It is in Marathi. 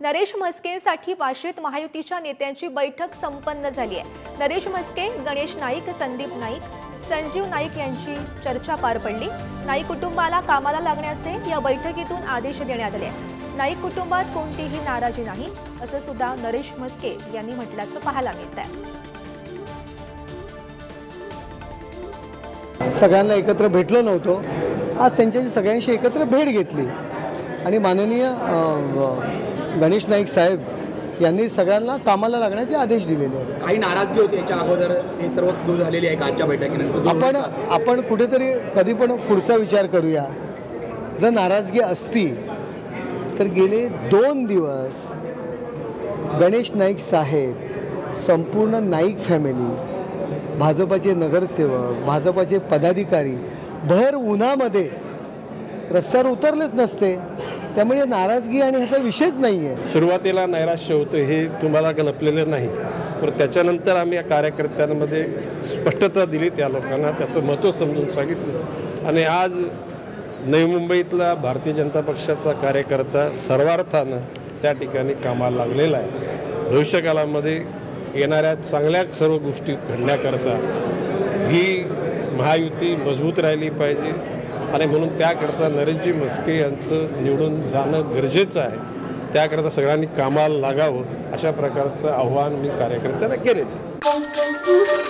नरेश म्हस्केंसाठी वाशीत महायुतीच्या नेत्यांची बैठक संपन्न झाली आहे। नरेश म्हस्के, गणेश नाईक, संदीप नाईक, संजीव नाईक यांची चर्चा पार पडली। नाईक कुटुंबाला कामाला लागण्याचे या बैठकीतून आदेश देण्यात आले। नाईक कुटुंबात कोणतीही नाराजी नाही असं सुद्धा नरेश म्हस्के यांनी म्हटल्याचं पाहायला मिळतंय। सगळ्यांना एकत्र भेटलो नव्हतो, आज त्यांच्याशी सगळ्यांशी एकत्र भेट घेतली आणि माननीय गणेश नाईक साहेब यांनी सगळ्यांना कामाला लागण्याचे आदेश दिलेले आहेत। काही नाराजगी होती याच्या अगोदर, हे सर्व दूर झालेली आहे आजच्या बैठकीनंतर। आपण कुठेतरी कधी पण पुढचा विचार करूया। जर नाराजगी असती तर गेले 2 दिवस गणेश नाईक साहेब, संपूर्ण नाईक फॅमिली, भाजपाचे नगरसेवक, भाजपाचे पदाधिकारी भर उन्हामध्ये रस्त्यावर उतरलेच नसते। त्यामुळे नाराजगी आणि ह्याचा विषयच नाही आहे। सुरुवातीला नैराश्य होतं हे तुम्हाला लपलेलं नाही, पण त्याच्यानंतर आम्ही या कार्यकर्त्यांमध्ये स्पष्टता दिली, त्या लोकांना त्याचं महत्त्व समजून सांगितलं आणि आज नवी मुंबईतला भारतीय जनता पक्षाचा कार्यकर्ता सर्वार्थानं त्या ठिकाणी कामाला लागलेला आहे। भविष्यकालामध्ये येणाऱ्या चांगल्या सर्व गोष्टी घडण्याकरता ही महायुती मजबूत राहिली पाहिजे आणि म्हणून त्याकरता नरेशजी म्हस्के यांचं निवडून जाणं गरजेचं आहे। त्याकरता सगळ्यांनी कामाला लागावं अशा प्रकारचं आव्हान मी कार्यकर्त्यांना केलेलं आहे।